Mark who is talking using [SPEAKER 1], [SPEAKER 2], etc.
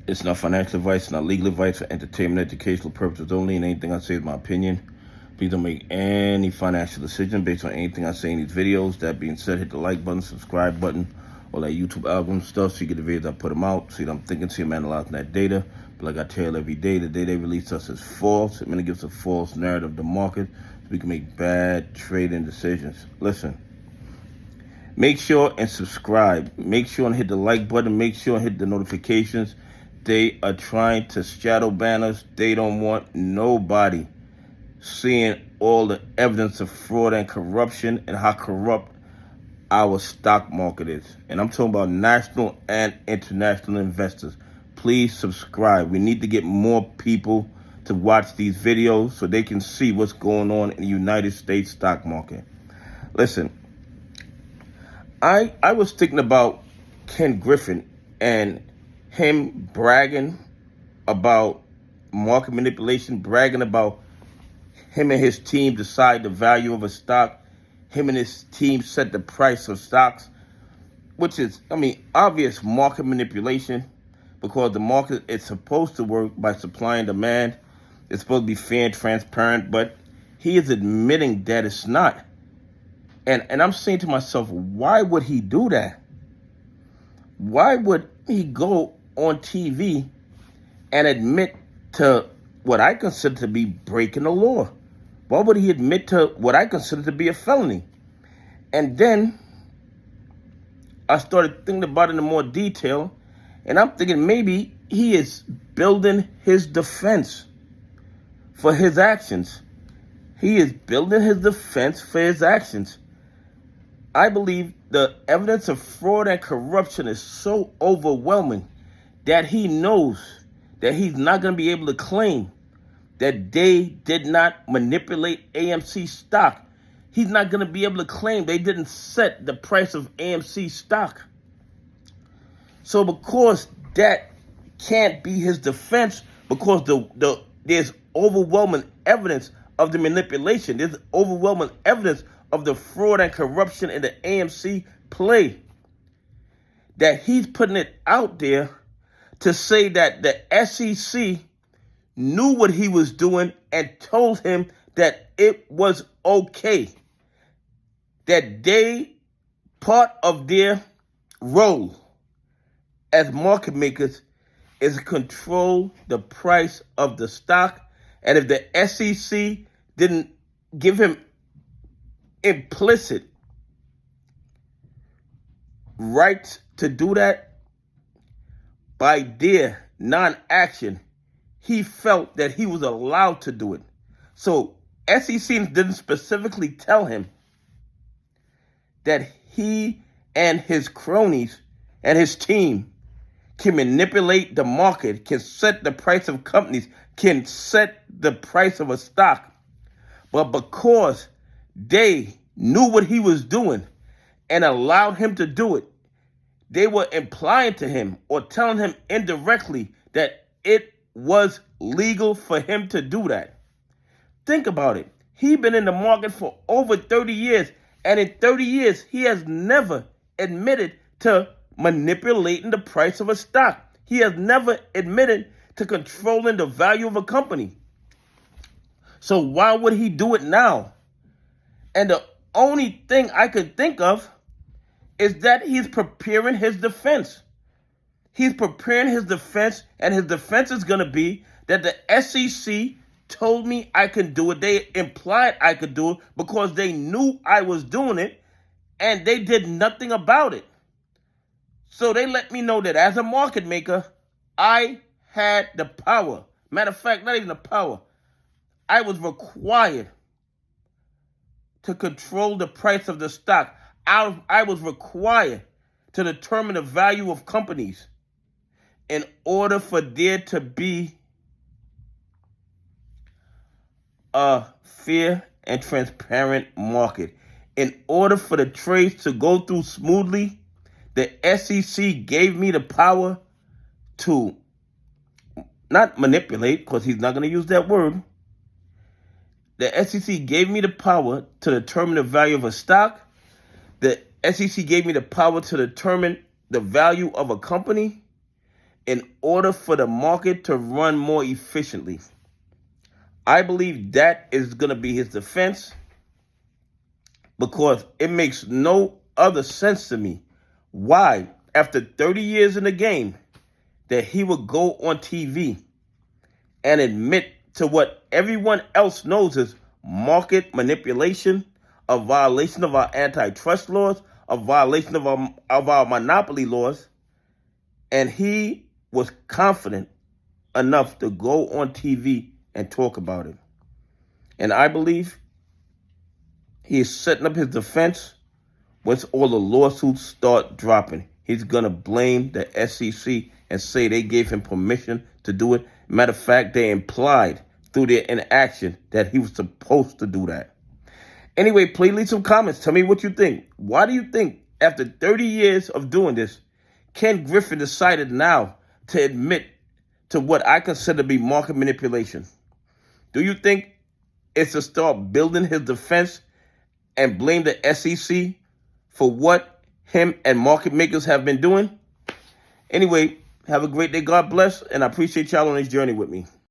[SPEAKER 1] It's not financial advice, it's not legal advice, for entertainment, educational purposes only, and anything I say is my opinion. Please don't make any financial decision based on anything I say in these videos. That being said, hit the like button, subscribe button, all that YouTube algorithm stuff so you get the videos I put them out. See what I'm thinking, see I'm analyzing that data. But like I tell every day, the day they release us is false. It really gives a false narrative of the market so we can make bad trading decisions. Listen, make sure and subscribe. Make sure and hit the like button. Make sure and hit the notifications. They are trying to shadow ban us. They don't want nobody seeing all the evidence of fraud and corruption and how corrupt our stock market is. And I'm talking about national and international investors. Please subscribe. We need to get more people to watch these videos so they can see what's going on in the United States stock market. Listen, I was thinking about Ken Griffin and him bragging about market manipulation, bragging about him and his team decide the value of a stock. Him and his team set the price of stocks, which is, obvious market manipulation, because the market is supposed to work by supply and demand. It's supposed to be fair and transparent, but he is admitting that it's not. And I'm saying to myself, why would he do that? Why would he go on TV and admit to what I consider to be breaking the law? Why would he admit to what I consider to be a felony? And then I started thinking about it in more detail, and I'm thinking maybe he is building his defense for his actions. He is building his defense for his actions. I believe the evidence of fraud and corruption is so overwhelming that he knows that he's not going to be able to claim that they did not manipulate AMC stock. He's not going to be able to claim they didn't set the price of AMC stock. So because that can't be his defense, because there's overwhelming evidence of the manipulation, there's overwhelming evidence of the fraud and corruption in the AMC play, that he's putting it out there to say that the SEC knew what he was doing and told him that it was okay. That part of their role as market makers is to control the price of the stock. And if the SEC didn't give him implicit rights to do that, by their non-action, he felt that he was allowed to do it. So SEC didn't specifically tell him that he and his cronies and his team can manipulate the market, can set the price of companies, can set the price of a stock. But because they knew what he was doing and allowed him to do it, they were implying to him or telling him indirectly that it was legal for him to do that. Think about it. He's been in the market for over 30 years, and in 30 years, he has never admitted to manipulating the price of a stock. He has never admitted to controlling the value of a company. So why would he do it now? And the only thing I could think of is that he's preparing his defense. He's preparing his defense, and his defense is going to be that the SEC told me I can do it. They implied I could do it because they knew I was doing it, and they did nothing about it. So they let me know that as a market maker, I had the power. Matter of fact, not even the power. I was required to control the price of the stock. I was required to determine the value of companies in order for there to be a fair and transparent market. In order for the trades to go through smoothly, the SEC gave me the power to not manipulate, because he's not going to use that word. The SEC gave me the power to determine the value of a stock. The SEC gave me the power to determine the value of a company. in order for the market to run more efficiently. I believe that is going to be his defense, because it makes no other sense to me why, after 30 years in the game, that he would go on TV and admit to what everyone else knows is market manipulation, a violation of our antitrust laws, a violation of our monopoly laws, and he was confident enough to go on TV and talk about it. And I believe he is setting up his defense once all the lawsuits start dropping. He's going to blame the SEC and say they gave him permission to do it. Matter of fact, they implied through their inaction that he was supposed to do that. Anyway, please leave some comments. Tell me what you think. Why do you think, after 30 years of doing this, Ken Griffin decided now to admit to what I consider to be market manipulation? Do you think it's to start building his defense and blame the SEC for what him and market makers have been doing? Anyway, have a great day. God bless. And I appreciate y'all on this journey with me.